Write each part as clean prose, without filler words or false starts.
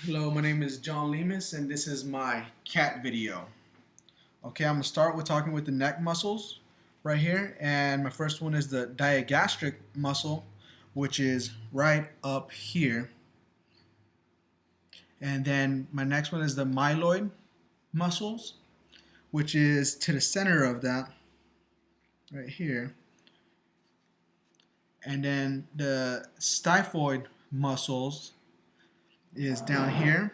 Hello, my name is John Lemus and this is my cat video. Okay, I'm going to start with talking with the neck muscles right here, and my first one is the digastric muscle, which is right up here. And then my next one is the myloid muscles, which is to the center of that right here. And then the xiphoid muscles is down here.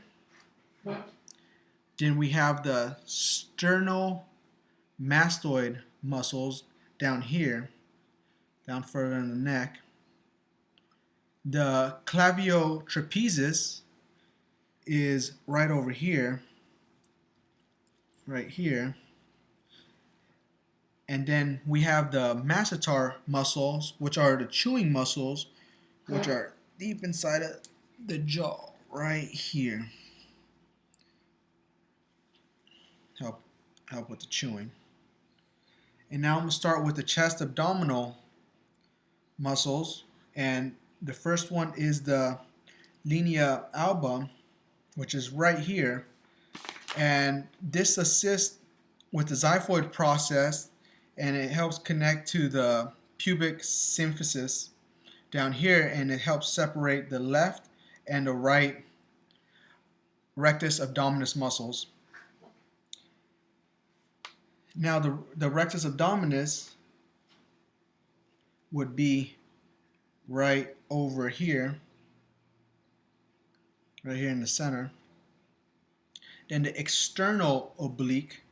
Then we have the sternomastoid muscles down here, down further in the neck. The claviotrapezius is right over here, right here. And then we have the masseter muscles, which are the chewing muscles, which are deep inside of the jaw, right here. Help with the chewing. And now I'm going to start with the chest abdominal muscles, and the first one is the linea alba, which is right here, and this assists with the xiphoid process, and it helps connect to the pubic symphysis down here, and it helps separate the left and the right rectus abdominis muscles. Now the rectus abdominis would be right over here, right here in the center. Then the external oblique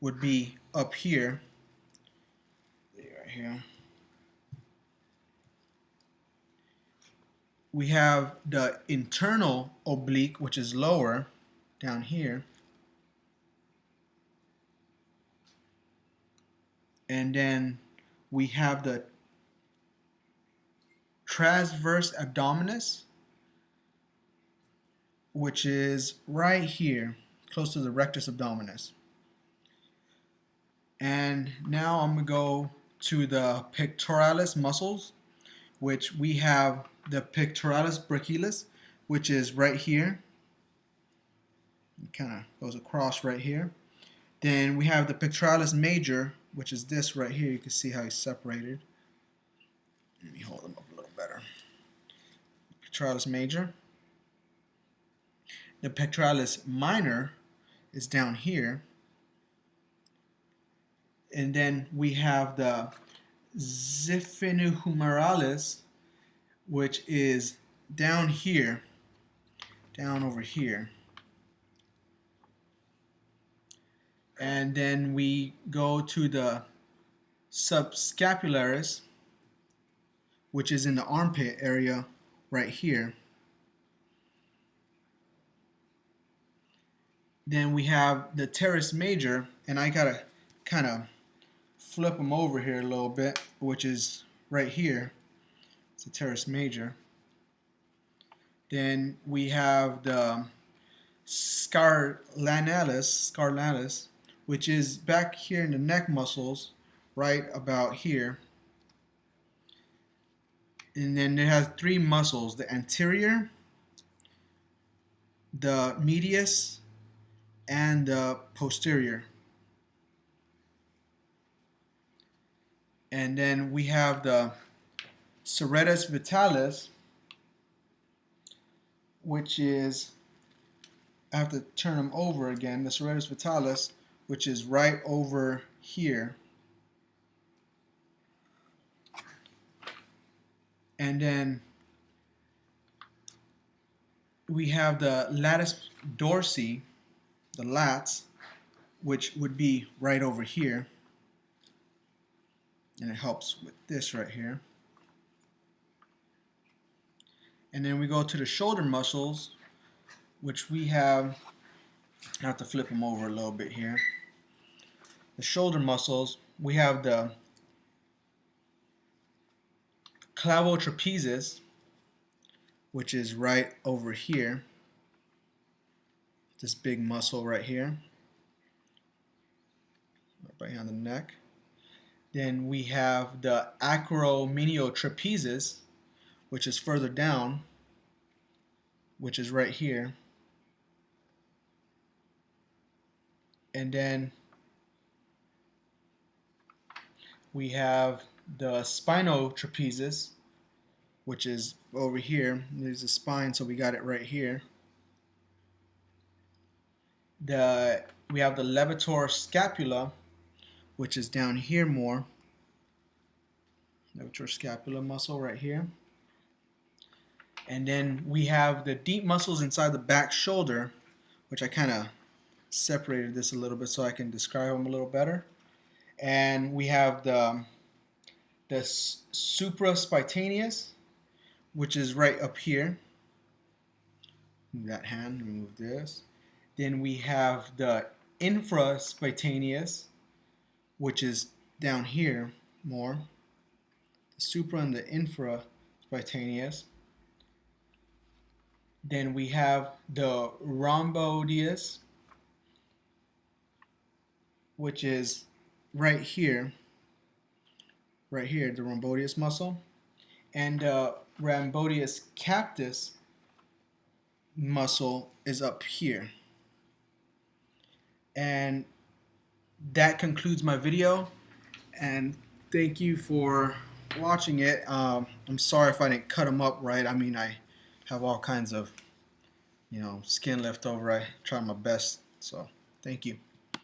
would be up here, right here. We have the internal oblique, which is lower, down here. And then we have the transverse abdominis, which is right here, close to the rectus abdominis. And now I'm going to go to the pectoralis muscles, which we have the pectoralis brachialis, which is right here. It kind of goes across right here. Then we have the pectoralis major, which is this right here. You can see how he's separated. Let me hold them up a little better. Pectoralis major. The pectoralis minor is down here. And then we have the xiphenohumeralis, which is down here, down over here. And then we go to the subscapularis, which is in the armpit area right here. Then we have the teres major, and I gotta kind of flip them over here a little bit, which is right here. It's the teres major. Then we have the scarlatus, which is back here in the neck muscles, right about here. And then it has three muscles: the anterior, the medius, and the posterior. And then we have the serratus vitalis, which is, I have to turn them over again, the serratus vitalis, which is right over here. And then we have the latus dorsi, the lats, which would be right over here. And it helps with this right here. And then we go to the shoulder muscles, which we have, I have to flip them over a little bit here. The shoulder muscles, we have the claviotrapezius, which is right over here. This big muscle right here, right behind the neck. Then we have the acromioniotrapezius, which is further down, which is right here. And then we have the spinal trapezius, which is over here. There's a spine, so we got it right here. We have the levator scapula, which is down here more. Levator scapula muscle right here. And then we have the deep muscles inside the back shoulder, which I kind of separated this a little bit so I can describe them a little better. And we have the supraspinatus, which is right up here. Move that hand, remove this. Then we have the infraspinatus, which is down here more. The supra and the infraspinatus. Then we have the rhomboideus, which is right here, the rhomboideus muscle, and the rhomboideus captus muscle is up here. And that concludes my video, and thank you for watching it. I'm sorry if I didn't cut them up right. I mean, I have all kinds of skin left over. I tried my best, so thank you.